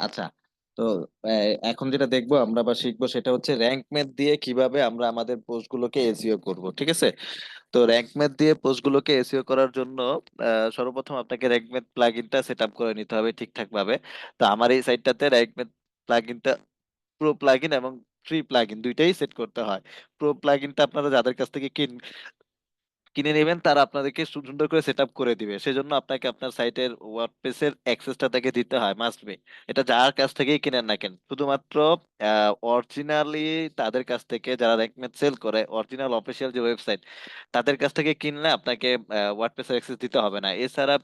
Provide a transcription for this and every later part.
আচ্ছা, তো এখন যেটা দেখবো আমরা বা শিখবো সেটা হচ্ছে র্যাঙ্ক ম্যাথ দিয়ে কিভাবে আমরা আমাদের পোস্ট গুলোকে এসইও করব, ঠিক আছে? তো র্যাঙ্ক ম্যাথ দিয়ে পোস্ট গুলোকে এসইও করার জন্য সর্বপ্রথম আপনাকে র্যাঙ্ক ম্যাথ প্লাগইনটা সেট আপ করে নিতে হবে ঠিকঠাক ভাবে। তো আমার এই সাইটটাতে র্যাঙ্ক ম্যাথ প্লাগইনটা প্রো প্লাগইন এবং ফ্রি প্লাগইন দুইটাই সেট করতে হয়। প্রো প্লাগইনটা আপনারা যাদের কাছ থেকে কিনে নেবেন তারা আপনাদেরকে সুন্দর করে সেট আপ করে দিবে, সেজন্য আপনাকে আপনার সাইটের ওয়ার্ডপ্রেসের অ্যাক্সেসটা তাকে দিতে হয়, মাস্ট বি। এটা যার কাছ থেকেই কিনেন না কেন, শুধুমাত্র অরিজিনালি তাদের কাছ থেকে, যারা র্যাঙ্কমেট সেল করে অরিজিনাল অফিসিয়াল যে ওয়েবসাইট, তাদের কাছ থেকে কিনলে আপনাকে ওয়ার্ডপ্রেসের অ্যাক্সেস দিতে হবে না। এছাড়া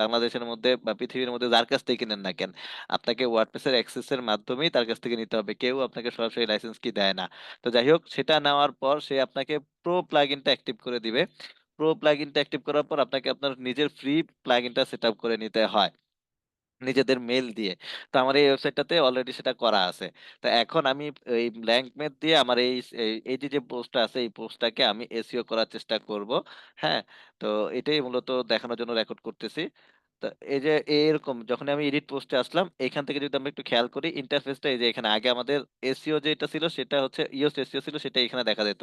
বাংলাদেশের মধ্যে বা পৃথিবীর মধ্যে যার কাছ থেকে কিনেন না কেন, আপনাকে ওয়ার্ডপ্রেসের অ্যাক্সেসের মাধ্যমেই তার কাছ থেকে নিতে হবে, কেউ আপনাকে সরাসরি লাইসেন্স কি দেয় না। তো যাই হোক, সেটা নেওয়ার পর সে আপনাকে প্রো প্লাগইনটা অ্যাক্টিভ করে দিবে। প্রো প্লাগইনটা অ্যাক্টিভ করার পর আপনাকে আপনার নিজের ফ্রি প্লাগইনটা সেট আপ করে নিতে হয় নিজেদের মেল দিয়ে। তো আমার এই ওয়েবসাইটটাতে অলরেডি সেটা করা আছে। তো এখন আমি এই ব্ল্যাঙ্ক মেল দিয়ে আমার এই এই যে যে পোস্টটা আছে এই পোস্টটাকে আমি এসইও করার চেষ্টা করব। হ্যাঁ, তো এটাই মূলত দেখানোর জন্য রেকর্ড করতেছি। তো এই যে এরকম যখন আমি এডিট পোস্টে আসলাম, এখান থেকে যদি আমরা একটু খেয়াল করি ইন্টারফেসটা, এই যে এখানে আগে আমাদের এসইও যেটা ছিল সেটা হচ্ছে ইওস এসইও ছিল, সেটা এখানে দেখা যেত।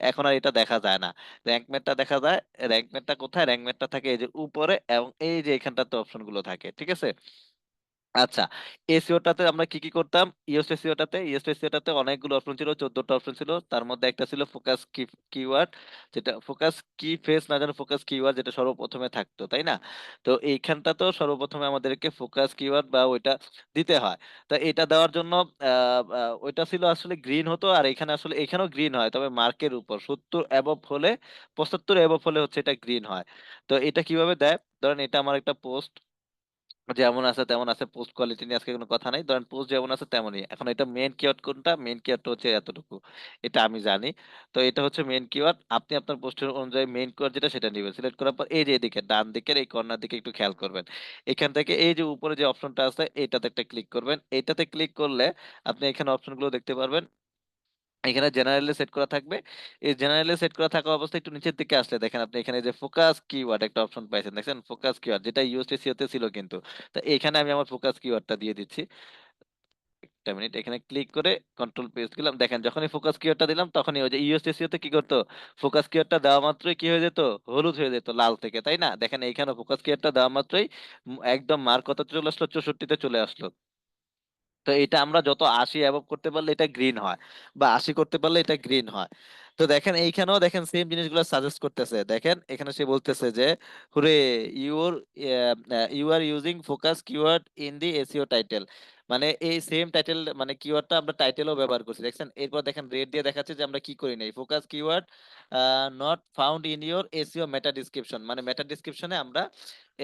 এখন আর এটা দেখা যায় না। র্যাঙ্ক ম্যাটটা দেখা যায়। র্যাঙ্ক ম্যাটটা কোথায়? র্যাঙ্ক ম্যাটটা থাকে এই যে উপরে, এবং এই যে এখানটাতে অপশন গুলো থাকে, ঠিক আছে? আচ্ছা, এসইওটাতে আমরা কি কি করতাম? ইওস এসইওটাতে অনেকগুলো অপশন ছিল, 14টা অপশন ছিল। তার মধ্যে একটা ছিল ফোকাস কিওয়ার্ড, যেটা ফোকাস কি ফেস না জানো ফোকাস কিওয়ার্ড, যেটা সর্বপ্রথমে থাকতো, তাই না? তো এইখানটা তো সর্বপ্রথমে আমাদেরকে ফোকাস কিওয়ার্ড বা ওইটা দিতে হয়। তো এটা দেওয়ার জন্য ওইটা ছিল আসলে গ্রিন হতো, আর এখানে আসলে এখানেও গ্রিন হয়, তবে মার্কের উপর 70 অ্যাবভ হলে, 75 অ্যাবভ হলে হচ্ছে এটা গ্রিন হয়। তো এটা কিভাবে দেয়? ধরেন এটা আমার একটা পোস্ট, যেমন আছে তেমন আছে, পোস্ট কোয়ালিটি নিয়ে আজকে কোনো কথা নাই, ধরেন পোস্ট যেমন আছে তেমনই। এখন এটা মেইন কিওয়ার্ড কোনটা? মেইন কিওয়ার্ডটা হচ্ছে এতটুকু, এটা আমি জানি। তো এটা হচ্ছে মেইন কিওয়ার্ড। আপনি আপনার পোস্টের অনুযায়ী মেইন কিওয়ার্ড যেটা সেটা নেবেন। সিলেক্ট করার পর এই যে এদিকে ডান দিকের এই কর্নার দিকে একটু খেয়াল করবেন। এখান থেকে এই যে উপরে যে অপশনটা আছে এটাতে একটা ক্লিক করবেন। এটাতে ক্লিক করলে আপনি এখানে অপশনগুলো দেখতে পারবেন। এখানে জেনারেলে সেট করা থাকবে। এই জেনারেলে সেট করা থাকা অবস্থায় একটু নিচের দিকে আসলে দেখেন আপনি এখানে যে ফোকাস কিওয়ার্ড একটা অপশন পাইছেন, দেখছেন? ফোকাস কিওয়ার্ড যেটা ইউএসটিসিও তে ছিল কিন্তু। তো এখানে আমি আমার ফোকাস কিওয়ার্ডটা দিয়ে দিচ্ছি। একটা মিনিট, এখানে ক্লিক করে কন্ট্রোল পেস্ট দিলাম। দেখেন যখনই ফোকাস কিওয়ার্ডটা দিলাম তখনই ওই যে ইউএসটিসিও তে কি করতো, ফোকাস কিওয়ার্ডটা দেওয়া মাত্রই কি হয়ে যেত? হলুদ হয়ে যেত লাল থেকে, তাই না? দেখেন এইখানে ফোকাস কিওয়ার্ডটা দেওয়া মাত্রই একদম মার্ক কত চলে আসলো? 64 তে চলে আসলো। তো এটা আমরা যত 80 অ্যাবভ করতে পারলে এটা গ্রিন হয়, বা 80 করতে পারলে এটা গ্রিন হয়। তো দেখেন এইখানেও দেখেন সেম জিনিসগুলো সাজেস্ট করতেছে। দেখেন এখানে সে বলতেছে যে হুরে, your you are using focus keyword in the SEO title. মানে এই সেম টাইটেল মানে কিওয়ার্ডটা আমরা টাইটেলও ব্যবহার করছি, দেখছেন? এরপর দেখেন রেড দিয়ে দেখাচ্ছে যে আমরা কি করি নাই, focus keyword not found in your SEO meta description, মানে মেটা ডিসক্রিপশনে আমরা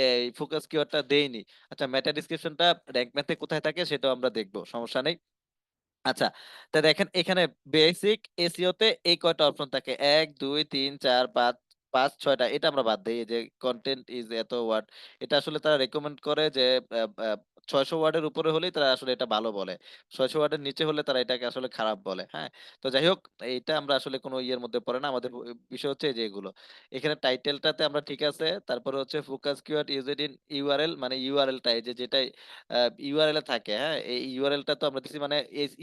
এই ফোকাস কিওয়ার্ডটা দেইনি। আচ্ছা, মেটা ডিসক্রিপশনটা র‍্যাঙ্ক ম্যাথে কোথায় থাকে সেটাও আমরা দেখবো, সমস্যা নেই। আচ্ছা, তা দেখেন এখানে বেসিক এসইও তে এই কয়টা অপশন থাকে, 1 2 3 4 5, 5 6টা, এটা আমরা বাদ দিই। এই যে কন্টেন্ট ইজ এত ওয়ার্ড, এটা আসলে তারা রেকমেন্ড করে যে 600 ওয়ার্ডের উপরে হলেই তারা আসলে এটা ভালো বলে, 600 ওয়ার্ডের নিচে হলে তারা এটাকে আসলে খারাপ বলে। হ্যাঁ, তো যাই হোক, এইটা আমরা আসলে কোনো ইয়ের মধ্যে পড়ে না, আমাদের বিষয় হচ্ছে এই যে এগুলো। এখানে টাইটেলটাতে আমরা ঠিক আছে, তারপরে হচ্ছে focus keyword used in URL, মানে ইউআরএলটা এই যে যেটাই ইউআরএল এ থাকে। হ্যাঁ, এই ইউআরএল টা তো আমরা দিছি, মানে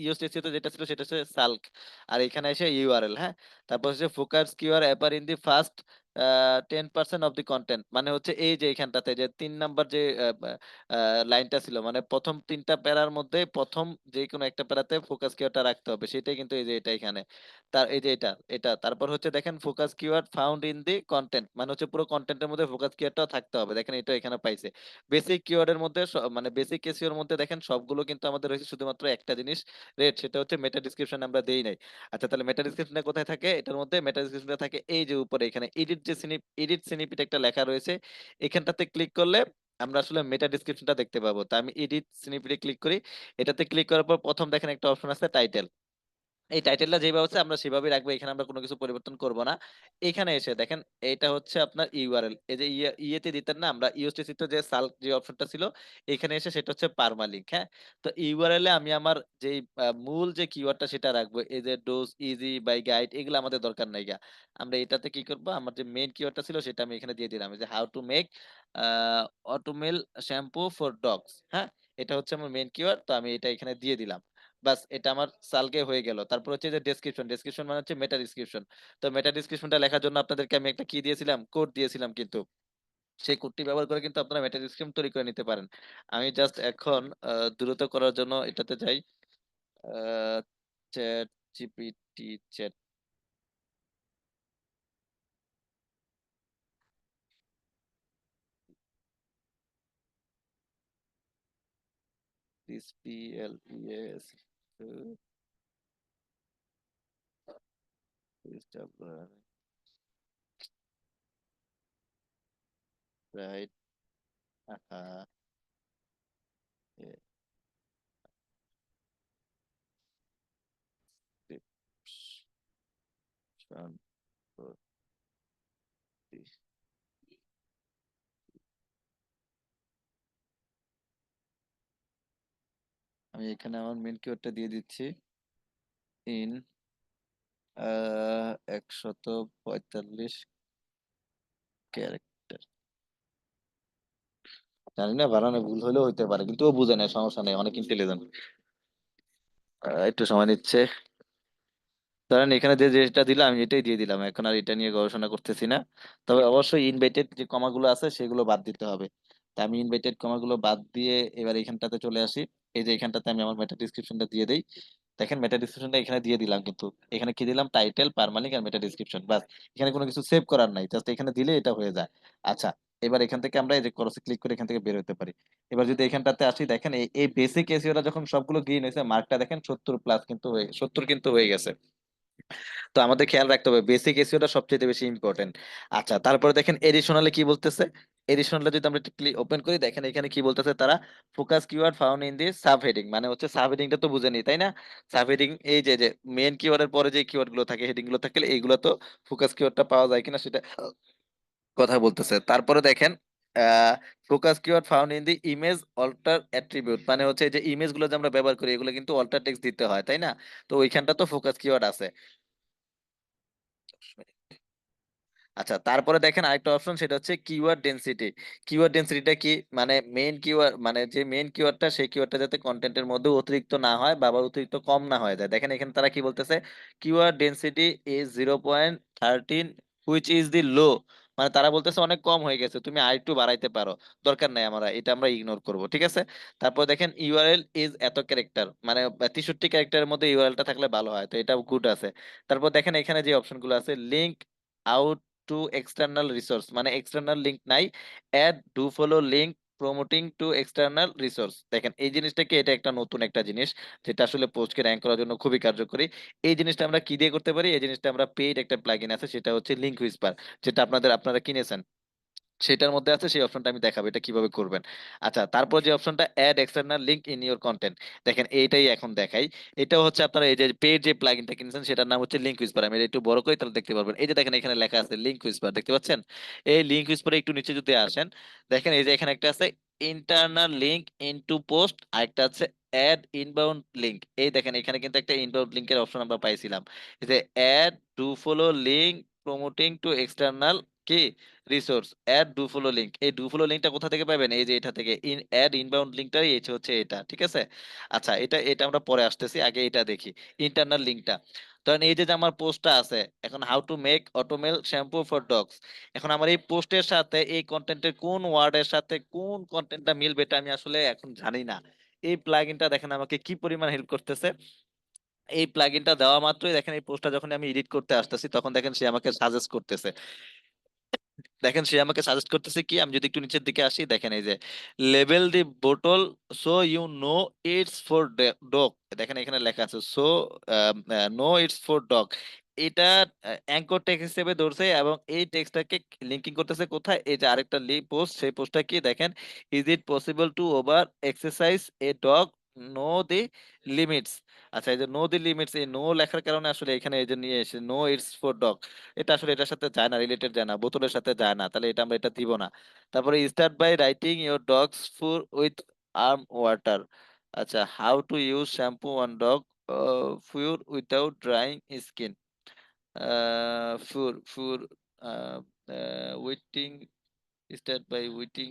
ইউএসটিসি তে যেটা ছিল সেটা হচ্ছে সাল্ক, আর এখানে এসে ইউআরএল। হ্যাঁ, তারপর হচ্ছে focus keyword upper in the first 10% of the content, মানে হচ্ছে এই যে এখানটাতে যে 3 নাম্বার যে লাইনটা ছিল, মানে প্রথম 3টা প্যারার মধ্যে প্রথম যে কোনো একটা প্যারাতে ফোকাস কিওয়ার্ডটা রাখতে হবে, সেটাই কিন্তু এই যে এটা এখানে। তার এই যে এটা এটা তারপর হচ্ছে দেখেন focus keyword found in the content, মানে হচ্ছে পুরো কন্টেন্টের মধ্যে ফোকাস কিওয়ার্ডটাও থাকতে হবে। দেখেন এটা এখানে পাইছে। বেসিক কিওয়ার্ডের মধ্যে মানে বেসিক এসইও এর মধ্যে দেখেন সবগুলো কিন্তু আমাদের রয়েছে, শুধুমাত্র একটা জিনিস রেড, সেটা হচ্ছে মেটা ডিসক্রিপশন আমরা দেই নাই। আচ্ছা, তাহলে মেটা ডিসক্রিপশনে কোথায় থাকে? এটার মধ্যে মেটা ডিসক্রিপশনে থাকে এই যে উপরে এখানে এডিট যে এডিট স্নিপেট একটা লেখা রয়েছে, এখানটাতে ক্লিক করলে আমরা আসলে মেটা ডিসক্রিপশনটা দেখতে পাবো। তো আমি এডিট স্নিপেটে ক্লিক করি। এটাতে ক্লিক করার পর প্রথম দেখেন একটা অপশন আছে টাইটেল। এই টাইটেলটা যেভাবে হচ্ছে আমরা সেভাবেই রাখবো, এখানে আমরা কোনো কিছু পরিবর্তন করব না। এখানে এসে দেখেন এটা হচ্ছে আপনার ইউআরএল, এই যে ইয়েতে দিতেন না আমরা ইউএসটিসি তে যে সাল্ক যে অপশনটা ছিল, এখানে এসে সেটা হচ্ছে পারমালিংক। হ্যাঁ, তো ইউআরএল এ আমি আমার যে মূল যে কিওয়ার্ডটা সেটা রাখবো, এই যে ডোজ ইজি বাই গাইড, এগুলো আমাদের দরকার নাই গা। আমরা এটাতে কি করব, আমার যে মেইন কিওয়ার্ডটা ছিল সেটা আমি এখানে দিয়ে দিলাম, এই যে how to make oatmeal shampoo for dogs. হ্যাঁ, এটা হচ্ছে আমার মেন কিওয়ার্ড, তো আমি এটা এখানে দিয়ে দিলাম। বাস, এটা আমার সালকে হয়ে গেল। তারপর হচ্ছে যে ডেসক্রিপশন, ডেসক্রিপশন মানে হচ্ছে মেটা ডিসক্রিপশন। তো মেটা ডিসক্রিপশনটা লেখার জন্য আপনাদেরকে আমি একটা কি দিয়েছিলাম, কোড দিয়েছিলাম কিন্তু। সেই কোডটি ব্যবহার করে কিন্তু আপনারা মেটা ডিসক্রিপশন তৈরি করে নিতে পারেন। আমি জাস্ট এখন দ্রুত করার জন্য এটাতে যাই, chat GPT, chat this P L E S right, আমি এখানে আমার মেন কিওয়ার্ডটা দিয়ে দিচ্ছি, ইন 145 ক্যারেক্টার। জানি না, বানানে ভুল হলেও হইতে পারে, কিন্তু ও বুঝে নেয়, সমস্যা নেই, অনেক ইন্টেলিজেন্ট। একটু সময় নিচ্ছে। ধরেন এখানে যে যেটা দিলাম আমি এটাই দিয়ে দিলাম, এখন আর এটা নিয়ে গবেষণা করতেছি না। তবে অবশ্যই ইনভাইটেড যে কমাগুলো আছে সেগুলো বাদ দিতে হবে। তা আমি ইনভাইটেড কমাগুলো বাদ দিয়ে এবার এখানটাতে চলে আসি। এই যে এখানটাতে আমি আমার মেটা ডিসক্রিপশনটা দিয়ে দেই। দেখেন মেটা ডিসক্রিপশনটা এখানে দিয়ে দিলাম, কিন্তু এখানে কি দিলাম, টাইটেল, পারমালিক আর মেটা ডিসক্রিপশন, বাস। এখানে কোনো কিছু সেভ করার নাই, জাস্ট এখানে দিলে এটা হয়ে যায়। আচ্ছা, এবার এখান থেকে আমরা এই যে ক্রসে ক্লিক করে এখান থেকে বের হতে পারি। এবার যদি এখানটাতে আসি, দেখেন এই এই বেসিক এসইওটা যখন সবগুলো গ্রিন হয়েছে, মার্কটা দেখেন 70 প্লাস কিন্তু 70 কিন্তু হয়ে গেছে। তো আমাদের খেয়াল রাখতে হবে বেসিক এসইওটা সবচেয়ে বেশি ইম্পর্টেন্ট। আচ্ছা, তারপরে দেখেন এডিশনালে কি বলতেছে। এডিশনালে যদি আমরা ক্লিক ওপেন করি, দেখেন এখানে কি বলতেছে তারা, focus keyword found in the sub heading, মানে হচ্ছে সাব হেডিংটা তো বুঝেনি তাই না। সাব হেডিং এই যে যে মেন কিওয়ার্ডের পরে যে কিওয়ার্ড গুলো থাকে, হেডিং গুলো থাকলে এইগুলো তো ফোকাস কিওয়ার্ডটা পাওয়া যায় কিনা সেটা কথা বলতেছে। তারপরে দেখেন focus keyword found in the image alt attribute, মানে হচ্ছে এই যে ইমেজ গুলো যে আমরা ব্যবহার করি এগুলো কিন্তু অল্টার টেক্সট দিতে হয় তাই না। তো ওইখানটা তো ফোকাস কিওয়ার্ড আছে। আচ্ছা, তারপরে দেখেন আরেকটা অপশন, সেটা হচ্ছে কিওয়ার্ড ডেনসিটি। কিওয়ার্ড ডেনসিটিটা কি, মানে মেইন কিওয়ার্ড, মানে যে মেইন কিওয়ার্ডটা সেই কিওয়ার্ডটা যাতে কন্টেন্টের মধ্যে অতিরিক্ত না হয় বা আবার অতিরিক্ত কম না হয়ে যায়। দেখেন এখানে তারা কি বলতেছে, keyword density is 0.13, which is the low, মানে তারা বলতেছে অনেক কম হয়ে গেছে, তুমি আরেকটু বাড়াইতে পারো। দরকার নাই, আমরা এটা আমরা ইগনোর করব, ঠিক আছে। তারপর দেখেন ইউআরএল ইজ এত ক্যারেক্টার, মানে 63 ক্যারেক্টারের মধ্যে ইউআরএলটা থাকলে ভালো হয়, তো এটা গুড আছে। তারপর দেখেন এখানে যে অপশনগুলো আছে, link out to external resource, মানে এক্সটার্নাল লিংক নাই। Add do follow link promoting to external resource, দেখেন এই জিনিসটাকে, এটা একটা নতুন একটা জিনিস যেটা আসলে পোস্টকে র্যাঙ্ক করার জন্য খুবই কার্যকরী। এই জিনিসটা আমরা কি দিয়ে করতে পারি, এই জিনিসটা আমরা পেইড একটা প্লাগইন আছে, সেটা হচ্ছে লিঙ্ক হুইসপার, যেটা আপনারা কিনেছেন সেটার মধ্যে আছে, সেই অপশনটা আমি দেখাবো এটা কিভাবে করবেন। আচ্ছা, তারপর যে অপশনটা add external link in your content, দেখেন এইটাই এখন দেখাই। এটা হচ্ছে আপনারা এই যে পেড যে প্লাগইনটা কিনেছেন সেটার নাম হচ্ছে লিংক হুইসপার। আমি এটা একটু বড় করে তাহলে দেখতে পারবেন, এই যে দেখেন এখানে লেখা আছে লিংক হুইসপার, দেখতে পাচ্ছেন। এই লিংক হুইসপারে একটু নিচে যদি আসেন, দেখেন এই যে এখানে একটা আছে ইন্টারনাল লিংক ইনটু পোস্ট, আরেকটা আছে অ্যাড ইনবাউন্ড লিংক। এই দেখেন এখানে কিন্তু একটা ইনবাউন্ড লিংকের অপশন আমরা পাইছিলাম, এই যে add do follow link promoting to external কি resource, add do follow link. এই ডু ফলো লিংকটা কোথা থেকে পাবেন, এই যে এটা থেকে, ইন অ্যাড ইনবাউন্ড লিংকটাই এই হচ্ছে এটা, ঠিক আছে। আচ্ছা, এটা এটা আমরা পরে আসতেছি, আগে এটা দেখি ইন্টারনাল লিংকটা। ধরেন এই যে যে আমার পোস্টটা আছে এখন, how to make oatmeal shampoo for dogs, এখন আমার এই পোস্টের সাথে এই কন্টেন্টের কোন ওয়ার্ডের সাথে কোন কন্টেন্টটা মিলবে এটা আমি আসলে এখন জানি না। এই প্লাগইনটা দেখেন আমাকে কি পরিমাণ হেল্প করতেছে। এই প্লাগইনটা দেওয়া মাত্রই দেখেন এই পোস্টটা যখন আমি এডিট করতে আসতেছি তখন দেখেন সে আমাকে সাজেস্ট করতেছে। দেখেন সে আমাকে সাজেস্ট করতেছে কি, আমি যদি একটু নিচের দিকে আসি, দেখেন এই যে label the bottle so you know it's for dog, দেখেন এখানে লেখা আছে so know it's for dog. এটা অ্যাঙ্কর টেক্সট হিসেবে ধরছে এবং এই টেক্সটটাকে লিঙ্কিং করতেছে কোথায়, এই যে আরেকটা পোস্ট, সেই পোস্টটা কি দেখেন, is it possible to over exercise a dog, no the limits. আচ্ছা, এই যে নো দি লিমিটস, এই নো লেখার কারণে আসলে এখানে এই যে নিয়ে এসে নো ইটস ফর ডগ, এটা আসলে এটার সাথে যায় না, রিলেটেড যায় না, বোতলের সাথে যায় না, তাহলে এটা আমরা এটা দিব না। তারপরে start by writing your dogs food with arm water. আচ্ছা, how to use shampoo on dog fur without drying skin, fur fur wetting, start by wetting,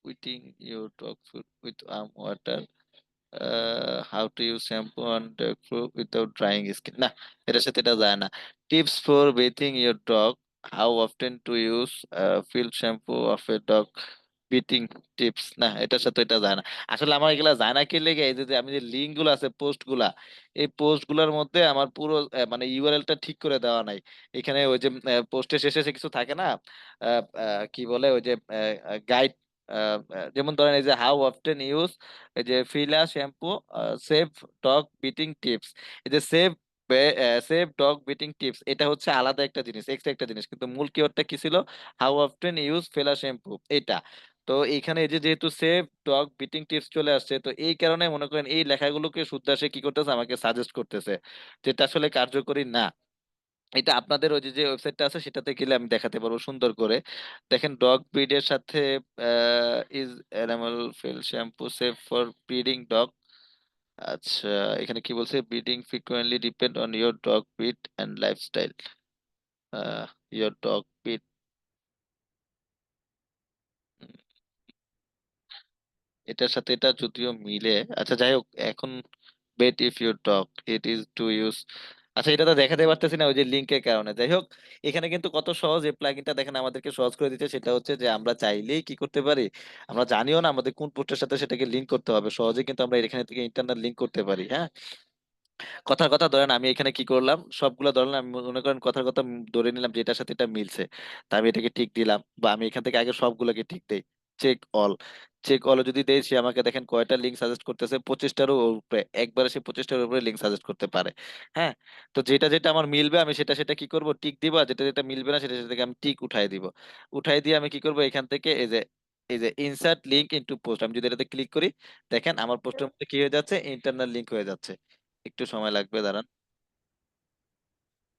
Wetting your dog food with warm water. How to use shampoo on dog food without drying skin. না, এটার সাথে এটা যায় না। Tips for bathing your dog. How often to use field shampoo of a dog beating tips. না, এটার সাথে এটা যায় না। আসলে আমার এগুলা যায় না কি লেগে, এই যে আমি যে লিঙ্ক গুলো আছে, পোস্ট গুলা, এই পোস্ট গুলার মধ্যে আমার পুরো মানে ইউআরএল টা ঠিক করে দেওয়া নাই। এখানে ওই যে পোস্টের শেষে কিছু থাকে না, কি বলে ওই যে গাইড, যেমন ধরেন এই যে হাউ অফটেন ইউজ, এই যে ফিলা shampoo, save dog bathing tips. এই যে সেভ ডগ বিটিং টিপস, এটা হচ্ছে আলাদা একটা জিনিস, এক্সট্রা একটা জিনিস, কিন্তু মূল কিওয়ার্ডটা কি ছিল? হাউ অফটেন ইউজ ফেলা শ্যাম্পু, এটা। তো এইখানে এই যে যেহেতু সেভ ডগ বিটিং টিপস চলে আসছে, তো এই কারণে মনে করেন এই লেখাগুলোকে শুদ্ধ সে কি করতেছে, আমাকে সাজেস্ট করতেছে, যেটা আসলে কার্যকরী না। এটা আপনাদের ওই যে যে ওয়েবসাইটটা আছে সেটাতে গেলে আমি দেখাতে পারবো সুন্দর করে। দেখেন, ডগ ব্রিডের সাথে is animal feel shampoo safe for breeding dog. আচ্ছা, এখানে কি বলছে? Breeding frequently depend on your dog breed and lifestyle. Your dog breed, এটার সাথে এটা যদিও মিলে। আচ্ছা, যাই হোক, এখন bet if your dog it is to use. আচ্ছা, এটা তো দেখাতে পারতেছি না ওই যে লিঙ্কের কারণে। যাই হোক, এখানে কিন্তু কত সহজ এই প্লাগইনটা দেখেন আমাদেরকে সহজ করে দিচ্ছে। সেটা হচ্ছে যে আমরা চাইলেই কি করতে পারি, আমরা জানিও না আমাদের কোন পোস্টের সাথে সেটাকে লিংক করতে হবে, সহজে কিন্তু আমরা এখানে থেকে ইন্টারনাল লিংক করতে পারি। হ্যাঁ, কথার কথা ধরেন আমি এখানে কি করলাম, সবগুলো ধরলাম, আমি মনে করেন কথার কথা ধরে নিলাম যে এটার সাথে এটা মিলছে, তা আমি এটাকে টিক দিলাম, বা আমি এখান থেকে আগে সবগুলোকে টিক দেই। চেক অল, চেক অল যদি দেই, সে আমাকে দেখেন কয়টা লিঙ্ক সাজেস্ট করতেছে, 25টারও উপরে, একবারে সে 25টার উপরে লিঙ্ক সাজেস্ট করতে পারে। হ্যাঁ, তো যেটা যেটা আমার মিলবে আমি সেটা সেটা কি করব, টিক দিব, আর যেটা যেটা মিলবে না সেটা সেটাকে আমি টিক উঠাই দিব। উঠাই দিয়ে আমি কি করব, এখান থেকে এই যে ইনসার্ট লিঙ্ক ইনটু পোস্ট, আমি যদি এটাতে ক্লিক করি, দেখেন আমার পোস্টের মধ্যে কি হয়ে যাচ্ছে, ইন্টারনাল লিঙ্ক হয়ে যাচ্ছে। একটু সময় লাগবে, দাঁড়ান।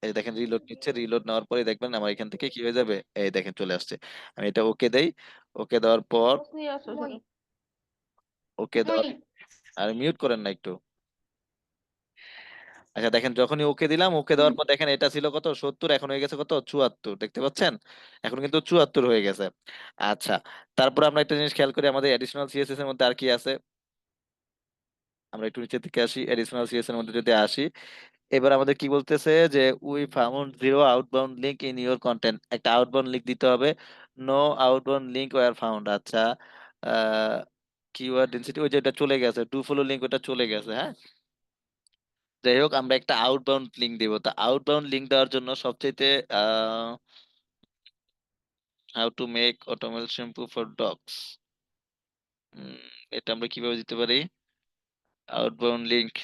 এই দেখেন রিলোড নিচ্ছে, রিলোড নেওয়ার পরে দেখবেন আমার এখান থেকে কি হয়ে যাবে, এই দেখেন চলে আসছে। আমি এটা ওকে দেই, ওকে দেওয়ার পর, ওকে দেওয়ার, আর মিউট করেন না একটু। আচ্ছা, দেখেন যখনই ওকে দিলাম, ওকে দেওয়ার পর দেখেন এটা ছিল কত, 70, এখন হয়ে গেছে কত, 74, দেখতে পাচ্ছেন? এখন কিন্তু 74 হয়ে গেছে। আচ্ছা, তারপর আমরা একটা জিনিস খেয়াল করি, আমাদের এডিশনাল সিএসএস এর মধ্যে আর কি আছে। আমরা একটু নিচের দিকে আসি, এডিশনাল সিএসএস এর মধ্যে যদি আসি, এবার আমাদের কি বলতেছে যে we found zero outbound link in your content, একটা আউটবাউন্ড লিঙ্ক দিতে হবে। No outbound link were found. আচ্ছা, কিওয়ার্ড ডেনসিটি, ওই যে এটা চলে গেছে, ডু ফলো লিঙ্ক ওটা চলে গেছে। হ্যাঁ, যাই হোক, আমরা একটা আউটবাউন্ড লিঙ্ক দিব। তা আউটবাউন্ড লিঙ্ক দেওয়ার জন্য সবচাইতে how to make oatmeal shampoo for dogs, এটা আমরা কিভাবে দিতে পারি? Outbound link.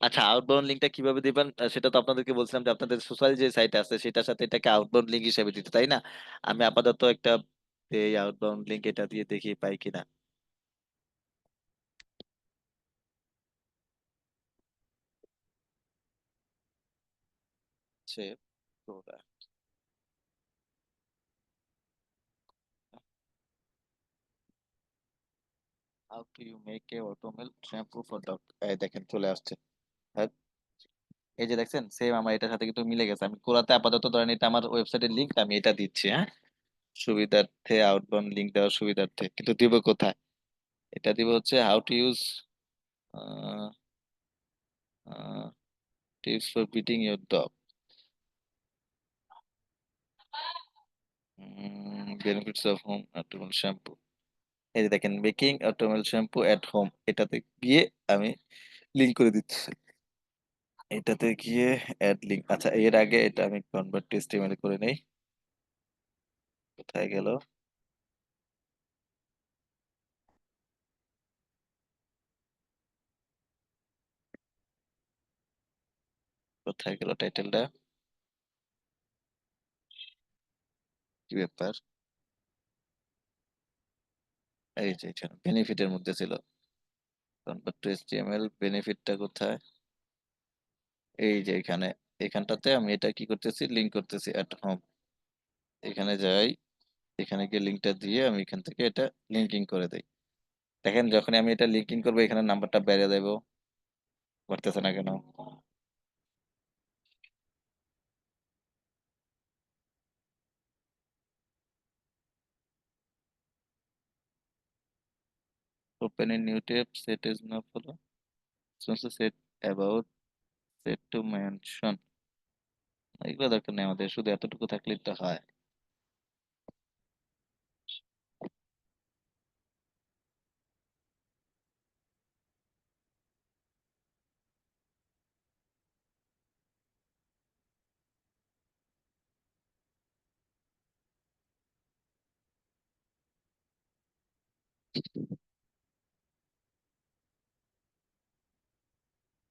আচ্ছা, আউটবাউন্ড লিঙ্কটা কিভাবে দিবেন সেটা তো আপনাদেরকে বলছিলাম যে আপনাদের সোশ্যাল যে সাইট আছে সেটার সাথে এটাকে আউটবাউন্ড লিঙ্ক হিসেবে দিতে, তাই না? আমি আপাতত একটা এই আউটবাউন্ড লিঙ্ক এটা দিয়ে দেখি পাই কিনা। সে how to you make a oatmeal shampoo for dog, এই দেখেন চলে আসছে। হ্যাঁ, এই যে দেখছেন, সেম আমার এটার সাথে কিন্তু মিলে গেছে। আমি কোরাতে আপাতত ধরেন এটা আমার ওয়েবসাইটের লিঙ্ক, আমি এটা দিচ্ছি। হ্যাঁ, সুবিধার্থে, আউটবাউন্ড লিঙ্ক দেওয়ার সুবিধার্থে, কিন্তু দিব কোথায়? এটা দিব হচ্ছে how to use tips for bathing your dog, benefits of home oatmeal shampoo. এই যে দেখেন, making oatmeal shampoo at home, এটাতে গিয়ে আমি লিঙ্ক করে দিচ্ছি। এটাতে গিয়ে অ্যাড লিঙ্ক। আচ্ছা, এর আগে এটা আমি কনভার্ট টু এচটিএমএল করে নেই। কোথায় গেল? কোথায় গেল টাইটেলটা? কি ব্যাপার? এই যে বেনিফিটের মধ্যে ছিল, কনভার্ট টু এচটিএমএল, বেনিফিটটা কোথায়? এই যে এখানে, এখানটাতে আমি এটা কি করতেছি, লিঙ্ক করতেছি এট হোম। এখানে যাই, এখানে গিয়ে লিঙ্কটা দিয়ে আমি এখান থেকে এটা লিঙ্কিং করে দেই। দেখেন যখন আমি এটা লিঙ্কিং করবো, এখানে নাম্বারটা বেড়ে দেবো, করতেছে না কেন? Open in new tab, set is no follow, set about, set to mention. এগুলো দরকার নেই আমাদের, শুধু এতটুকু থাকলেই তো হয়।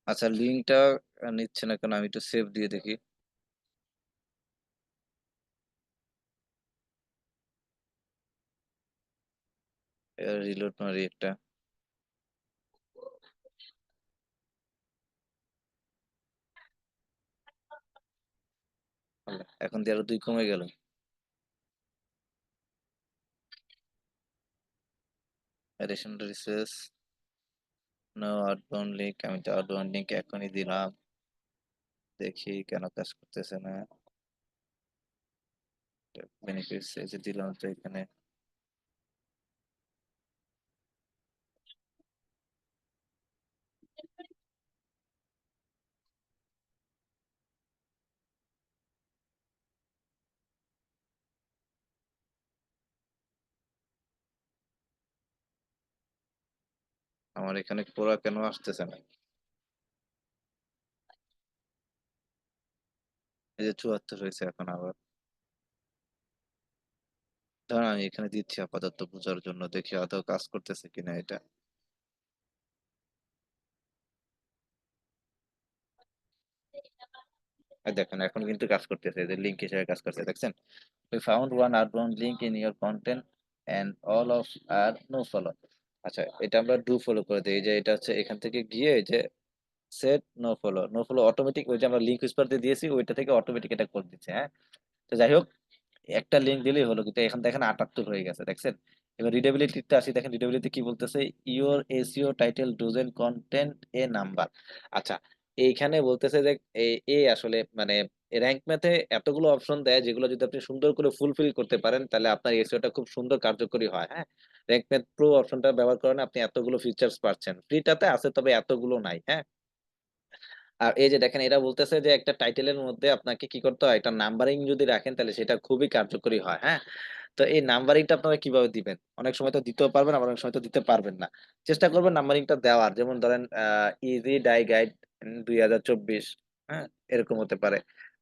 আচ্ছা, লিঙ্কটা নিচ্ছে না কেন, আমি একটু সেভ দিয়ে দেখি। রিলোড মারি একটা। আল্লাহ, এখন দিয়ে আরো 2 কমে গেল। Additional resource, no outbound link, আমি তো আউটবাউন্ড লিংক এখনই দিলাম, দেখি কেন কাজ করতেছে না। বেনিফিটস এই যে দিলাম তো এখানে। আমার এখানে পুরো কেন আসতেছে না? এই যে 74 হয়েছে এখন আবার। ধর আমি এখানে দিচ্ছি আপাতত বোঝার জন্য, দেখি আদৌ কাজ করতেছে কিনা এটা। আর দেখেন এখন কিন্তু কাজ করতেছে, এই যে লিঙ্ক হিসেবে কাজ করছে, দেখছেন? We found one outbound link in your content and all of our no follow. আচ্ছা, এটা আমরা ডু ফলো করে দিই, এই যে এটা হচ্ছে এখান থেকে গিয়ে এই যে set no follow, no follow automatic, ওই যে আমরা লিঙ্ক হুইসপার দিয়ে দিয়েছি ওইটা থেকে অটোমেটিক এটা করে দিচ্ছে, হ্যাঁ। তো যাই হোক, একটা লিঙ্ক দিলেই হলো, কিন্তু এখান দেখেন 78 হয়ে গেছে, দেখছেন? এবার রিডেবিলিটিতে আসি, দেখেন রিডেবিলিটি কি বলতেছে, your SEO title doesn't contain a number. আচ্ছা, এইখানে বলতেছে যে আসলে মানে র্যাঙ্ক ম্যাথে এতগুলো অপশন দেয় যেগুলো যদি আপনি সুন্দর করে ফুলফিল করতে পারেন তাহলে আপনার এসইওটা খুব সুন্দর কার্যকরী হয়, হ্যাঁ। র্যাঙ্ক ম্যাথ প্রো অপশনটা ব্যবহার করেন, আপনি এতগুলো ফিচার্স পাচ্ছেন, ফ্রিটাতে আছে তবে এতগুলো নাই, হ্যাঁ। আর এই যে দেখেন এটা বলতেছে যে একটা টাইটেলের মধ্যে আপনাকে কি করতে হয়, একটা নাম্বারিং যদি রাখেন তাহলে সেটা খুবই কার্যকরী হয়, হ্যাঁ। তো এই নাম্বারিংটা আপনারা কিভাবে দিবেন? অনেক সময় তো দিতেও পারবেন, আবার অনেক সময় তো দিতে পারবেন না। চেষ্টা করবেন নাম্বারিংটা দেওয়ার। যেমন ধরেন ইজি ডাই গাইড ২০২৪, হ্যাঁ? এরকম হতে পারে।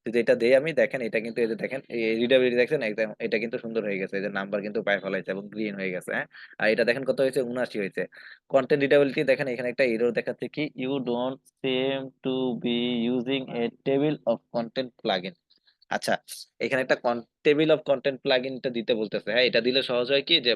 যদি এটা দেই আমি, দেখেন এটা কিন্তু এই যে দেখেন রিডেবিলিটি দেখছেন একদম, এটা কিন্তু সুন্দর হয়ে গেছে। এই যে নাম্বার কিন্তু পায় ফেলাইছে এবং গ্রিন হয়ে গেছে, হ্যাঁ? আর এটা দেখেন কত হয়েছে, ৭৯ হয়েছে। কনটেন্ট রিডেবিলিটি দেখেন এখানে একটা এরর দেখাচ্ছে কি, you don't seem to be using a table of content plugin. আচ্ছা, এখানে একটা টেবিল অফ কন্টেন্ট প্লাগইনটা দিতে বলতেছে, হ্যাঁ। এটা দিলে সহজ হয় কি যে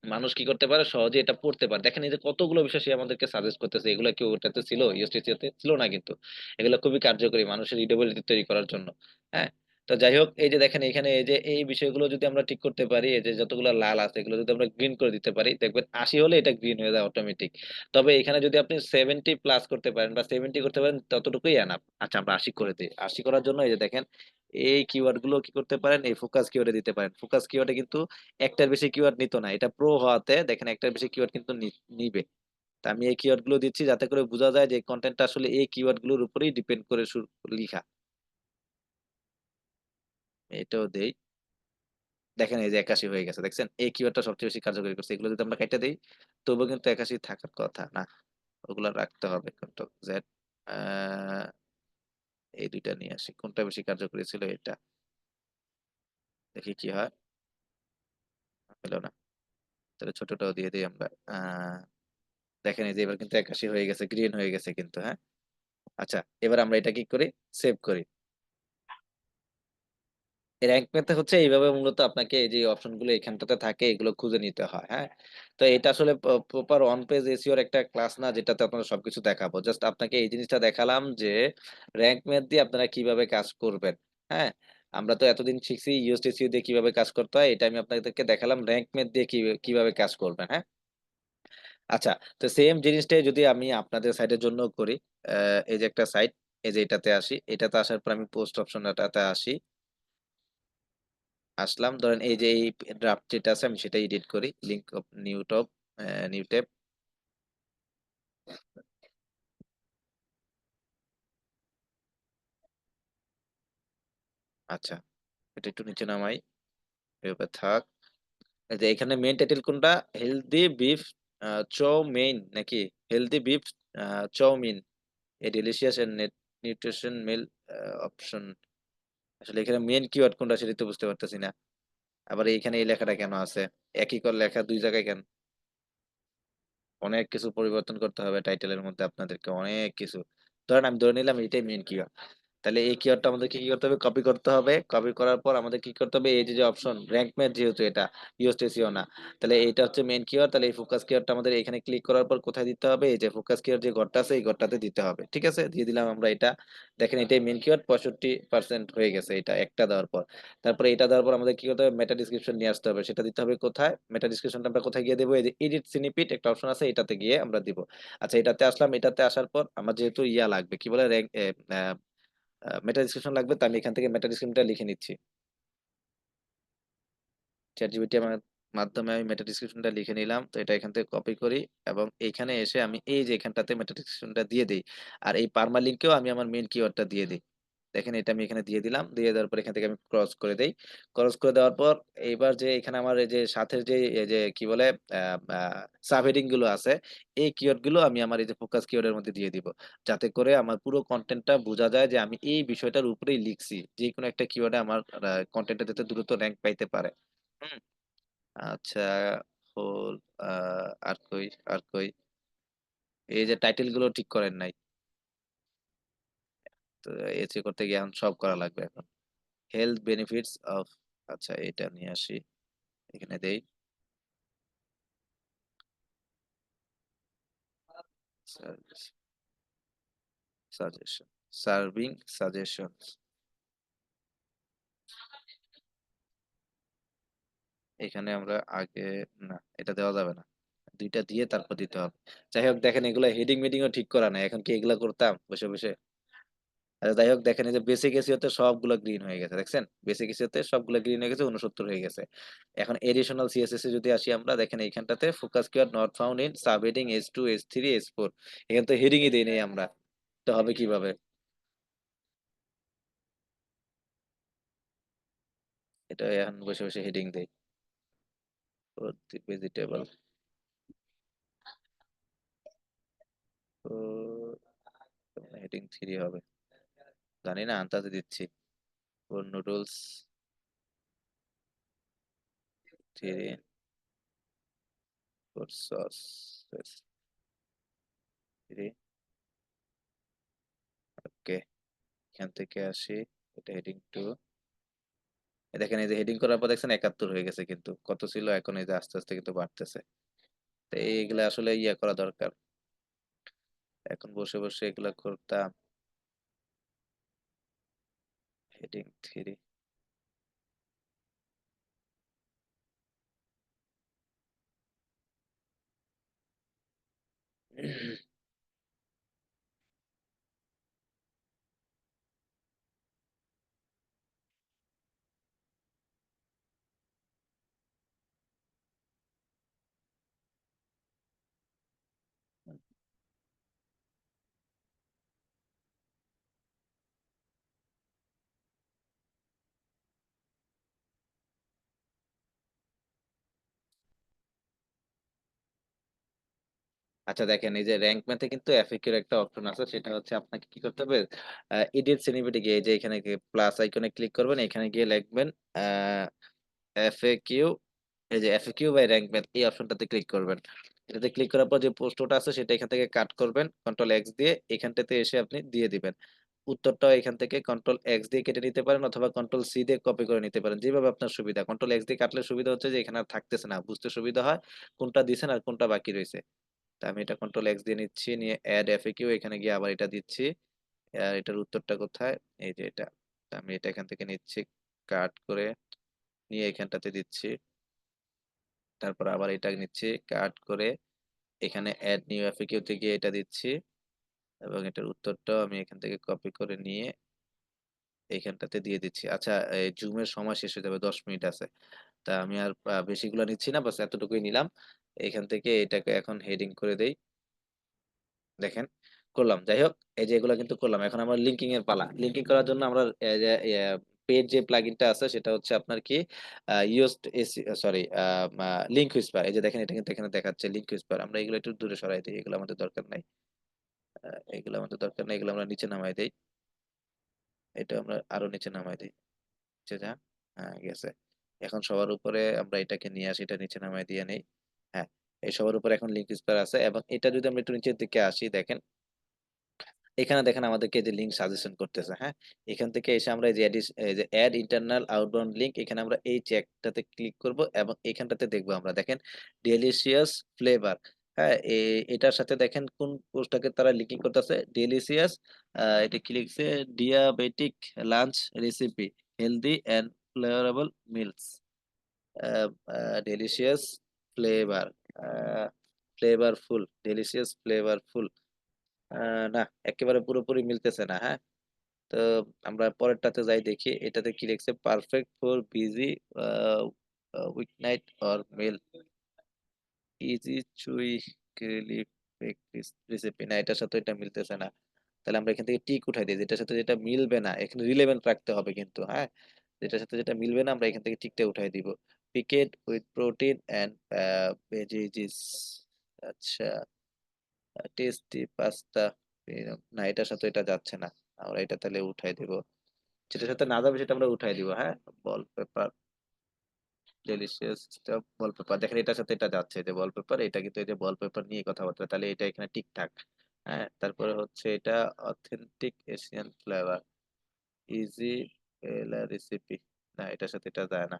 মানুষ কি করতে পারে, সহজে এটা পড়তে পারে। দেখেন এই যে কতগুলো বিষয় সে আমাদেরকে সাজেস্ট করতেছে, এগুলো কি ওটাতে ছিল, ইউএসটিসি তে ছিল না কিন্তু। এগুলো খুবই কার্যকরী মানুষের রিডেবিলিটি তৈরি করার জন্য, হ্যাঁ। তো যাই হোক, এই যে দেখেন এখানে এই যে এই বিষয়গুলো যদি আমরা ঠিক করতে পারি, এই যে যতগুলো লাল আছে এগুলো যদি আমরা গ্রিন করে দিতে পারি, দেখবেন ৮০ হলে এটা গ্রিন হয়ে যায় অটোমেটিক। তবে এখানে যদি আপনি 70 প্লাস করতে পারেন বা 70 করতে পারেন ততটুকুই এনাফ। আচ্ছা, আমরা ৮০ করে দিই। ৮০ করার জন্য এই যে দেখেন এই কিওয়ার্ড গুলো কি করতে পারেন, এই ফোকাস কিওয়ার্ডে দিতে পারেন। ফোকাস কিওয়ার্ডে কিন্তু একটার বেশি কিওয়ার্ড নিত না, এটা প্রো হওয়াতে দেখেন একটার বেশি কিওয়ার্ড কিন্তু নিবে। তা আমি এই কিওয়ার্ড গুলো দিচ্ছি যাতে করে বোঝা যায় যে কন্টেন্টটা আসলে এই কিওয়ার্ড গুলোর উপরেই ডিপেন্ড করে লিখা। এটাও দেই, দেখেন এই যে ৮১ হয়ে গেছে, দেখছেন? এই কিওয়ার্ডটা সবচেয়ে বেশি কার্যকরী করছে। এগুলো যদি আমরা কেটে দিই তবুও কিন্তু ৮১ থাকার কথা না, ওগুলা রাখতে হবে। কন্ট্রোল জেড, এই দুইটা নিয়ে আসি, কোনটা বেশি কার্যকরী ছিল এটা, দেখি কি হয়। হলো না, তাহলে ছোটটাও দিয়ে দিই আমরা। দেখেন এই যে এবার কিন্তু ৮১ হয়ে গেছে, গ্রিন হয়ে গেছে কিন্তু, হ্যাঁ। আচ্ছা, এবার আমরা এটা কি করি, সেভ করি। র্যাঙ্ক পেতে হচ্ছে এইভাবে মূলত আপনাকে এই যে অপশন গুলো এখানটাতে থাকে এগুলো খুঁজে নিতে হয়, হ্যাঁ। তো এটা আসলে প্রপার অন পেজ এসইওর একটা ক্লাস না যেটাতে আপনারা সবকিছু দেখাবো, জাস্ট আপনাকে এই জিনিসটা দেখালাম যে র্যাঙ্ক ম্যাথ দিয়ে আপনারা কিভাবে কাজ করবেন, হ্যাঁ। আমরা তো এতদিন শিখছি ইউএসটিসিও দিয়ে কিভাবে কাজ করতে হয়, এটা আমি আপনাদেরকে দেখালাম র্যাঙ্ক ম্যাথ দিয়ে কিভাবে কাজ করবেন, হ্যাঁ। আচ্ছা, তো সেম জিনিসটাই যদি আমি আপনাদের সাইটের জন্য করি, এই যে একটা সাইট, এই যে এটাতে আসি, এটাতে আসার পর আমি পোস্ট অপশনটাতে আসি, আসলাম, ধরেন এই যে এই ড্রাফট যেটা আছে আমি সেটা এডিট করি, link of new top, new tab. আচ্ছা, এটা একটু নিচে নামাই, এভাবে থাক। এই যে এখানে মেইন টাইটেল কোনটা? হেলদি বিফ চৌ মেইন নাকি healthy beef chow mein, a delicious and nutrition meal option. আসলে এখানে মেইন কিওয়ার্ড কোনটা সেটা তো বুঝতে পারতেছি না। আবার এইখানে এই লেখাটা কেন আছে? একই কর লেখা দুই জায়গায় কেন? অনেক কিছু পরিবর্তন করতে হবে টাইটেলের মধ্যে আপনাদেরকে, অনেক কিছু। ধরেন আমি ধরে নিলাম এটাই মেইন কিওয়ার্ড, তাহলে এই কিওয়ার্ডটা আমাদেরকে কি করতে হবে? কপি করতে হবে। কপি করার পর আমাদের কি করতে হবে? এই যে যে অপশন র্যাঙ্ক ম্যাথ, যেহেতু এটা ইউএসটিসিও না, তাহলে এটা হচ্ছে মেইন কিওয়ার্ড। তাহলে এই ফোকাস কিওয়ার্ডটা আমাদের এখানে ক্লিক করার পর কোথায় দিতে হবে? এই যে ফোকাস কিওয়ার্ড যে ঘরটা আছে এই ঘরটাতে দিতে হবে। ঠিক আছে, দিয়ে দিলাম আমরা এটা। দেখেন এটাই মেইন কিওয়ার্ড, 65% হয়ে গেছে এটা একটা দেওয়ার পর। তারপরে এটা দেওয়ার পর আমাদের কি করতে হবে? মেটা ডিসক্রিপশন নিয়ে আসতে হবে। সেটা দিতে হবে কোথায়? মেটা ডিসক্রিপশনটা আমরা কোথায় গিয়ে দেবো? এই যে এডিট স্নিপেট একটা অপশন আছে, এটাতে গিয়ে আমরা দিব। আচ্ছা, এটাতে আসলাম। এটাতে আসার পর আমার যেহেতু ইয়া লাগবে, কি বলে, র্যাঙ্ক মেটা ডিসক্রিপশন লাগবে, তো আমি এখান থেকে মেটা ডিসক্রিপশনটা লিখে নিচ্ছি। চ্যাট জিপিটি আমার মাধ্যমে আমি মেটা ডিসক্রিপশনটা লিখে নিলাম। তো এটা এখান থেকে কপি করি এবং এইখানে এসে আমি এই যে এখানটাতে মেটা ডিসক্রিপশনটা দিয়ে দিই। আর এই পার্মালিঙ্কেও আমি আমার মেইন কিওয়ার্ডটা দিয়ে দিই। দেখেন এটা আমি এখানে দিয়ে দিলাম। দিয়ে দেওয়ার পর এখান থেকে আমি ক্রস করে দেই। ক্রস করে দেওয়ার পর এইবার যে এখানে আমার এই যে সাথে যে এই যে কি বলে সাব হেডিং গুলো আছে, এই কিওয়ার্ড গুলো আমি আমার এই যে ফোকাস কিওয়ার্ডের মধ্যে দিয়ে দিব। যাতে করে আমার পুরো কন্টেন্টটা বোঝা যায় যে আমি এই বিষয়টার উপরেই লিখছি। যে কোনো একটা কিওয়ার্ডে আমার কন্টেন্টটা যাতে দ্রুত র‍্যাঙ্ক পাইতে পারে। হুম। আচ্ছা, হোল আর কই, আর কই, এই যে টাইটেল গুলো ঠিক করেন নাই, তো এসে করতে গিয়ে এখন সব করা লাগবে এখন। হেলথ বেনিফিটস অফ, আচ্ছা এটা নিয়ে আসি, এখানে দেই সাজেশন, সার্ভিং সাজেশন। এখানে আমরা আগে, না এটা দেওয়া যাবে না, দুইটা দিয়ে তারপর দিতে হবে। যাই হোক, দেখেন এগুলো হেডিং মেডিংও ঠিক করা নাই, এখন কি এগুলা করতাম বসে বসে? আচ্ছা যাই হোক, দেখেন এই যে বেসিক এসইওতে সবগুলো গ্রিন হয়ে গেছে, দেখছেন বেসিক এসইওতে সবগুলো গ্রিন হয়ে গেছে, 69 হয়ে গেছে। এখন এডিশনাল সিএসএস এ যদি আসি আমরা, দেখেন এইখানটাতে focus keyword not found in sub heading S2 S3 S4, এখানে তো হেডিংই দেই নাই আমরা। তো হবে কিভাবে? এটা এখন বসে বসে হেডিং দেই, ভেজিটেবল, তো হেডিং 3 হবে, জানি না, আন্দাজে দিচ্ছি। For noodles 3, for sauce 3। ওকে, এখান থেকে আসি, এটা হেডিং 2। দেখেন এই যে হেডিং করার পর দেখছেন 71 হয়ে গেছে, কিন্তু কত ছিল, এখন এই যে আস্তে আস্তে কিন্তু বাড়তেছে। তো এইগুলা আসলে ইয়া করা দরকার, এখন বসে বসে এগুলা করতাম। হেডিং 3। আচ্ছা দেখেন, এই যে র্যাঙ্ক ম্যাথে কিন্তু এফএকিউ এর একটা অপশন আছে, সেটা হচ্ছে আপনাকে কি করতে হবে? এডিট সিনিপিটে গিয়ে এই যে এখানে প্লাস আইকনে ক্লিক করবেন, এখানে গিয়ে লিখবেন এফএকিউ, এই যে এফএকিউ বাই র্যাঙ্ক ম্যাথ, এই অপশনটাতে ক্লিক করবেন। এটাতে ক্লিক করার পর যে পোস্টটা আছে সেটা এখান থেকে কাট করবেন, কন্ট্রোল এক্স দিয়ে এখানটাতে এসে আপনি দিয়ে দিবেন। উত্তরটাও এখান থেকে কন্ট্রোল এক্স দিয়ে কেটে নিতে পারেন, অথবা কন্ট্রোল সি দিয়ে কপি করে নিতে পারেন, যেভাবে আপনার সুবিধা। কন্ট্রোল এক্স দিয়ে কাটলে সুবিধা হচ্ছে যে এখানে আর থাকতেছে না, বুঝতে সুবিধা হয় কোনটা দিছেন আর কোনটা বাকি রয়েছে। তা আমি এটা কন্ট্রোল এক্স দিয়ে নিচ্ছি, নিয়ে অ্যাড এফএকিউ, এখানে গিয়ে আবার এটা দিচ্ছি। আর এটার উত্তরটা কোথায়? এই যে এটা। তা আমি এটা এখান থেকে নিচ্ছি, কাট করে নিয়ে এখানটাতে দিচ্ছি। তারপর আবার এটা নিচ্ছি, কাট করে এখানে অ্যাড নিউ এফএকিউ তে গিয়ে এটা দিচ্ছি, এবং এটার উত্তরটাও আমি এখান থেকে কপি করে নিয়ে এইখানটাতে দিয়ে দিচ্ছি। আচ্ছা, এই জুমের সময় শেষ হয়ে যাবে, 10 মিনিট আছে। তা আমি আর বেশিগুলো নিচ্ছি না, বাস এতটুকুই নিলাম। এখান থেকে এটাকে এখন হেডিং করে দেই, দেখেন করলাম। যাই হোক, এই যে এগুলো কিন্তু করলাম, এখন আমরা লিঙ্কিং এর পালা। লিঙ্কিং করার জন্য আমরা পেজ যে প্লাগইনটা আছে সেটা হচ্ছে আপনার কি US AC, sorry, link Whisper. এই যে দেখেন এটা কিন্তু এখানে দেখাচ্ছে লিঙ্ক হুইসপার। আমরা এগুলো একটু দূরে সরাই দিই, এগুলো আমাদের দরকার নাই। এগুলো আমাদের দরকার নাই, এগুলো আমরা নিচে নামাই দেই। এটা আমরা আরো নিচে নামাই দিই। নিচে যা, হ্যাঁ গেছে। এখন সবার উপরে আমরা এটাকে নিয়ে আসি, এটা নিচে নামাই দিয়ে নেই। হ্যাঁ, এই সবার উপরে এখন লিঙ্ক হুইসপার আছে। এবং এটা যদি আমরা একটু নিচের দিকে আসি, দেখেন এখানে দেখেন আমাদেরকে যে লিঙ্ক সাজেশন করতেছে। হ্যাঁ, এখান থেকে এসে আমরা এই যে অ্যাড ইন্টারনাল আউটবাউন্ড লিঙ্ক, এখানে আমরা এই চেকটাতে ক্লিক করব এবং এখানটাতে দেখবো আমরা, দেখেন ডেলিশিয়াস ফ্লেভার। হ্যাঁ, এটার সাথে দেখেন কোন পোস্টটাকে তারা লিঙ্কিং করতেছে, ডেলিশিয়াস, এটা কি লিখছে, diabetic lunch recipe, healthy and flavourable meals, delicious flavour, flavourful, delicious flavourful. না, একেবারে পুরোপুরি মিলতেছে না। হ্যাঁ, তো আমরা পরেরটাতে যাই দেখি, এটাতে কি লিখছে, perfect for busy weeknight or meal, easy chewy গ্রিলি রেসিপি। না, এটার সাথে এটা মিলতেছে না। তাহলে আমরা এখান থেকে টিক উঠাই দিই, যেটার সাথে যেটা মিলবে না, এখানে রিলেভেন্ট রাখতে হবে কিন্তু। হ্যাঁ, যেটার সাথে যেটা মিলবে না আমরা এখান থেকে টিকটা উঠাই দিব। Picket with protein and veggies, আচ্ছা, টেস্টি পাস্তা, না এটার সাথে এটা যাচ্ছে না, আমরা এটা তাহলে উঠাই দিব। যেটার সাথে না যাবে সেটা আমরা উঠাই দিব। হ্যাঁ, বল পেপার, ডেলিশিয়াস বল পেপার, দেখেন এটার সাথে এটা যাচ্ছে, যে বল পেপার, এটা কিন্তু এই যে বল পেপার নিয়ে কথাবার্তা, তাহলে এটা এখানে ঠিকঠাক। হ্যাঁ, তারপরে হচ্ছে এটা authentic Asian flavour, easy recipe, না এটার সাথে এটা যায় না,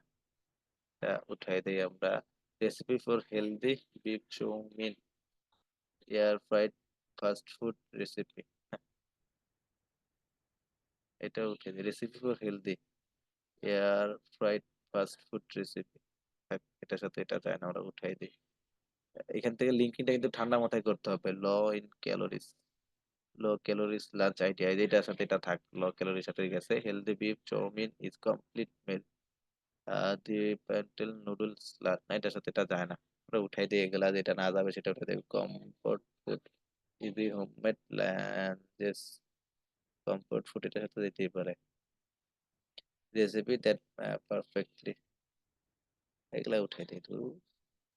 এটা উঠাই দেই আমরা। Recipe for healthy beef chow mein, air fried fast food recipe, এটা উঠে দিই। Recipe for healthy air fried fast food recipe, এটার সাথে এটা যায় না, আমরা উঠাই দিই। এখান থেকে লিঙ্কিংটা কিন্তু ঠান্ডা মাথায় করতে হবে। Low in calories, low calories lunch idea, এটার সাথে এটা থাক, লো ক্যালোরির সাথে গেছে। Healthy beef chow mein is complete meal, the প্যান্টেল নুডলস লাঞ্চ, না এটার সাথে এটা যায় না, আমরা উঠাই দিয়ে এগুলা, যেটা না যাবে সেটা উঠাই দেবে। Comfort food, easy homemade lunches, comfort food এটার সাথে দিতেই পারে। রেসিপি দ্যাট পারফেক্টলি, এগুলা উঠাই দিই।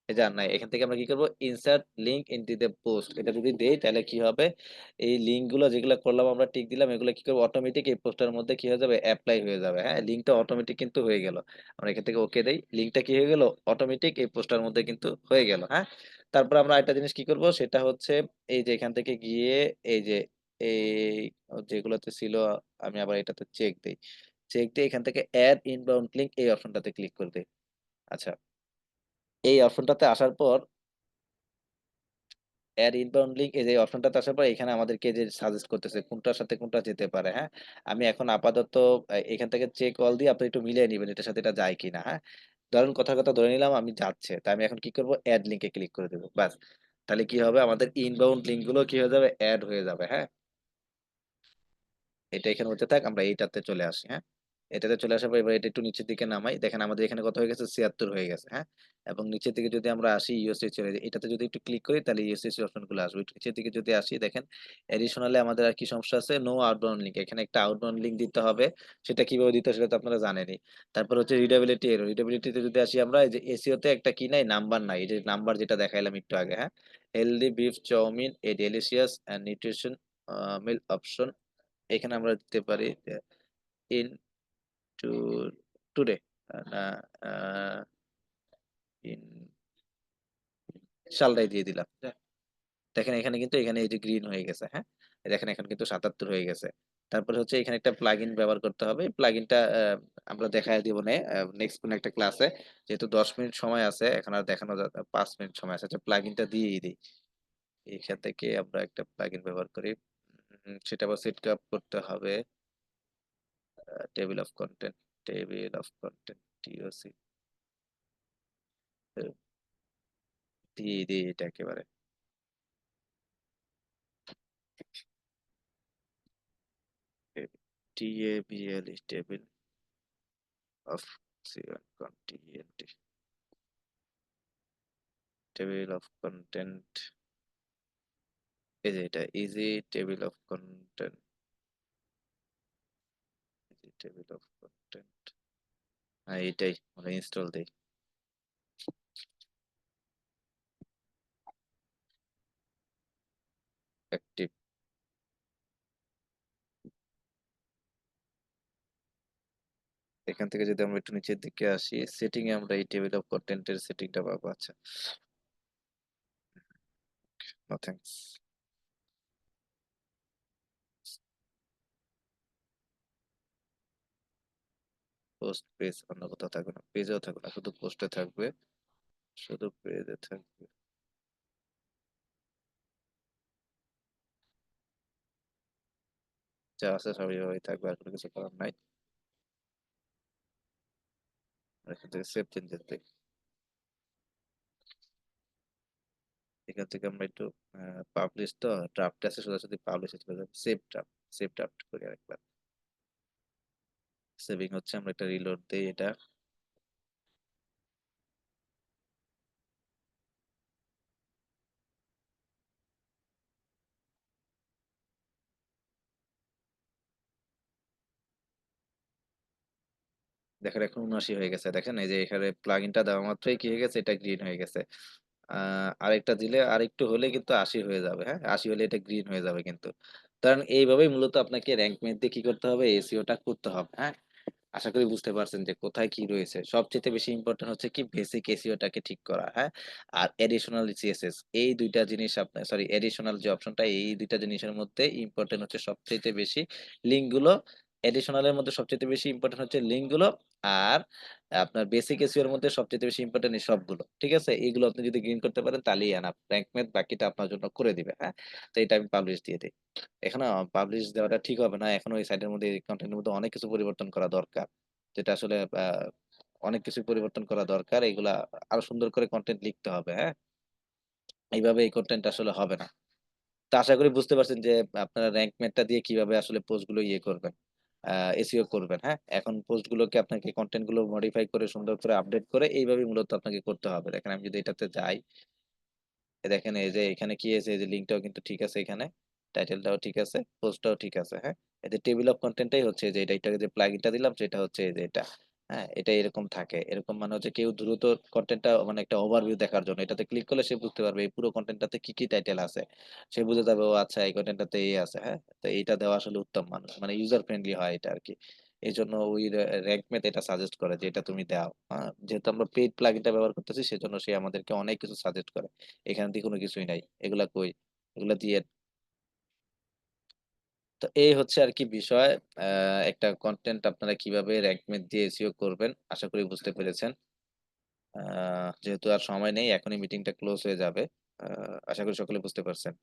এই যে আর নাই, এখান থেকে আমরা কি করব, insert link into the post, এটা যদি দেই তাহলে কি হবে, এই লিংক গুলো যেগুলো করলাম আমরা টিক দিলাম, এগুলো কি করবো, অটোমেটিক এই পোস্টার মধ্যে কি হয়ে যাবে, অ্যাপ্লাই হয়ে যাবে। হ্যাঁ, লিংকটা অটোমেটিক কিন্তু হয়ে গেল। আমরা এখান থেকে ওকে দেই, লিংকটা কি হয়ে গেল, অটোমেটিক এই পোস্টার মধ্যে কিন্তু হয়ে গেল। হ্যাঁ, তারপর আমরা একটা জিনিস কি করব, সেটা হচ্ছে এই যে এখান থেকে গিয়ে এই যে এই যেগুলোতে ছিল, আমি আবার এটাতে চেক দিই, চেক দিয়ে এখান থেকে অ্যাড ইনবাউন্ড লিংক এই অপশনটাতে ক্লিক করে দিই। আচ্ছা, এই অপশনটাতে আসার পর, এর ইনবাউন্ড লিংক, এই যে অপশনটাতে আসার পর এখানে আমাদেরকে যে সাজেস্ট করতেছে কোনটার সাথে কোনটা যেতে পারে। হ্যাঁ, আমি এখন আপাতত এখান থেকে চেক অল দিয়ে আপনি একটু মিলিয়ে নিবেন এটার সাথে এটা যায় কিনা। হ্যাঁ, ধরুন কথার কথা ধরে নিলাম আমি যাচ্ছে, তাই আমি এখন কি করব, অ্যাড লিংকে ক্লিক করে দেবো, বাস। তাহলে কি হবে, আমাদের ইনবাউন্ড লিংক গুলো কি হয়ে যাবে, অ্যাড হয়ে যাবে। হ্যাঁ, এটা এখানে হতে থাক, আমরা এইটাতে চলে আসি। হ্যাঁ, এটাতে চলে আসার পর এবার এটা একটু নিচের দিকে নামাই, দেখেন আমাদের এখানে কত হয়ে গেছে, 76 হয়ে গেছে। হ্যাঁ, এবং নিচের দিকে যদি আমরা আসি, ইউএসএ চলে যাই, এটাতে যদি একটু ক্লিক করি তাহলে ইউএসএ অপশন গুলো আসবে। একটু নিচের দিকে যদি আসি, দেখেন এডিশনালি আমাদের আর কি সমস্যা আছে, নো আউটবাউন্ড লিঙ্ক, এখানে একটা আউটবাউন্ড লিঙ্ক দিতে হবে। সেটা কিভাবে দিতে হয় সেটা তো আপনারা জানেনই। তারপর হচ্ছে রিডেবিলিটি, রিডেবিলিটিতে যদি আসি আমরা, এই যে এসিও তে একটা কি নাই, নাম্বার নাই, এই যে নাম্বার যেটা দেখাইলাম একটু আগে। হ্যাঁ, healthy beef chow mein a delicious and nutrition meal option, এখানে আমরা দিতে পারি ইন টু টুডে, না, ইন সালটাই দিয়ে দিলাম। দেখেন এখানে কিন্তু এখানে এই যে গ্রিন হয়ে গেছে। হ্যাঁ, এই দেখেন এখন কিন্তু 77 হয়ে গেছে। তারপরে হচ্ছে এখানে একটা প্লাগইন ব্যবহার করতে হবে, প্লাগইনটা আমরা দেখায় দিব না নেক্সট কোন একটা ক্লাসে, যেহেতু 10 মিনিট সময় আছে, এখন আর দেখানো 5 মিনিট সময় আছে, আচ্ছা প্লাগইনটা দিয়েই দিই। এখান থেকে আমরা একটা প্লাগইন ব্যবহার করি, সেটা আবার সেট আপ করতে হবে। Table of content, table of content, TOC, দিয়ে দিই এটা একেবারে। Table, table of content, table of content, এই যে এটা easy table of content, easy table of content, হ্যাঁ এইটাই আমরা ইনস্টল দিই। অ্যাক্টিভ, এখান থেকে যদি আমরা একটু নিচের দিকে আসি, সেটিং এ আমরা এই টেবিল অফ কন্টেন্টের সেটিংটা পাবো। আচ্ছা, নাথিং। পোস্ট পেজ অন্য কোথাও থাকবে না, পেজেও থাকবে না, শুধু পোস্টে থাকবে, শুধু পেজে থাকবে, যা আছে সব এইভাবেই থাকবে, আর কোনো কিছু করার নাই। আর এখান থেকে সেভ চেঞ্জেস দিই, এখান থেকে আমরা একটু পাবলিশ, তো ড্রাফট আছে সোজাসুজি পাবলিশ চলে যাবে, সেভ ড্রাফট, সেভ ড্রাফট করি আরেকবার, সেভিং হচ্ছে, আমরা একটা রিলোড দিই এটা। দেখেন এখন 79 হয়ে গেছে, দেখেন এই যে এখানে প্লাগইনটা দেওয়া মাত্রই কি হয়ে গেছে, এটা গ্রিন হয়ে গেছে। আরেকটা দিলে আরেকটু হলে কিন্তু 80 হয়ে যাবে, হ্যাঁ 80 হলে এটা গ্রিন হয়ে যাবে কিন্তু। কারণ এইভাবেই মূলত আপনাকে র্যাঙ্ক মেট দিয়ে কি করতে হবে, এসইওটা করতে হবে, হ্যাঁ। আশা করি বুঝতে পারছেন যে কোথায় কি রয়েছে। সবচেয়ে বেশি ইম্পর্টেন্ট হচ্ছে কি বেসিক এসইওটাকে ঠিক করা, হ্যাঁ। আর এডিশনাল সিএসএস, এই দুইটা জিনিস আপনার, সরি এডিশনাল যে অপশনটা, এই দুইটা জিনিসের মধ্যে ইম্পর্টেন্ট হচ্ছে সবচেয়ে বেশি লিঙ্ক গুলো। এডিশনালের মধ্যে সবচেয়ে বেশি ইম্পর্টেন্ট হচ্ছে লিঙ্ক গুলো। আর আপনার বেসিক এসইও এর মধ্যে সবচেয়ে বেশি ইম্পর্টেন্ট এই সবগুলো, ঠিক আছে। এইগুলো আপনি যদি গ্রিন করতে পারেন তাহলেই এনাফ, র্যাঙ্ক ম্যাথ বাকিটা আপনার জন্য করে দিবে, হ্যাঁ। তো এটা আমি পাবলিশ দিয়ে দিই। এখানে পাবলিশ দেওয়াটা ঠিক হবে না, এখন ওই সাইটের মধ্যে কন্টেন্টের মধ্যে অনেক কিছু পরিবর্তন করা দরকার, যেটা আসলে অনেক কিছু পরিবর্তন করা দরকার, এগুলা আরো সুন্দর করে কন্টেন্ট লিখতে হবে, হ্যাঁ। এইভাবে এই কন্টেন্ট আসলে হবে না। তো আশা করি বুঝতে পারছেন যে আপনারা র্যাঙ্ক ম্যাথটা দিয়ে কিভাবে আসলে পোস্ট গুলো ইয়ে করবেন, এসইও করবেন, হ্যাঁ। এখন পোস্ট গুলোকে আপনাকে, কন্টেন্ট গুলো মডিফাই করে সুন্দর করে আপডেট করে এইভাবে মূলত আপনাকে করতে হবে। দেখেন আমি যদি এটাতে যাই, দেখেন এই যে এখানে কি আছে, এই যে লিঙ্কটাও কিন্তু ঠিক আছে, এখানে টাইটেলটাও ঠিক আছে, পোস্টটাও ঠিক আছে, হ্যাঁ। এই যে টেবিল অফ কন্টেন্টটাই হচ্ছে যে এটাকে যে প্লাগইনটা দিলাম সেটা হচ্ছে এই যে এটা, হ্যাঁ। এটা এরকম থাকে, এরকম মানে হচ্ছে কেউ দ্রুত কন্টেন্টটা মানে একটা ওভারভিউ দেখার জন্য এটাতে ক্লিক করলে সে বুঝতে পারবে এই পুরো কন্টেন্টটাতে কি কি টাইটেল আছে, সে বুঝে যাবে ও আচ্ছা এই কন্টেন্টটাতে এই আছে, হ্যাঁ। তো এইটা দেওয়া আসলে উত্তম, মানুষ মানে ইউজার ফ্রেন্ডলি হয় এটা আর কি। এই জন্য ওই র্যাঙ্ক ম্যাথ এটা সাজেস্ট করে যে এটা তুমি দাও, হ্যাঁ। যেহেতু আমরা পেইড প্লাগইনটা ব্যবহার করতেছি সেজন্য সে আমাদেরকে অনেক কিছু সাজেস্ট করে, এখান দিয়ে কোনো কিছুই নাই, এগুলা কই, এগুলা দিয়ে। তো এই হচ্ছে আর কি বিষয়। একটা কন্টেন্ট আপনারা কিভাবে র্যাঙ্কমেট দিয়ে এসইও করবেন আশা করি বুঝতে পেরেছেন। যেহেতু আর সময় নেই, এখনই মিটিংটা ক্লোজ হয়ে যাবে। আশা করি সকলে বুঝতে পারছেন।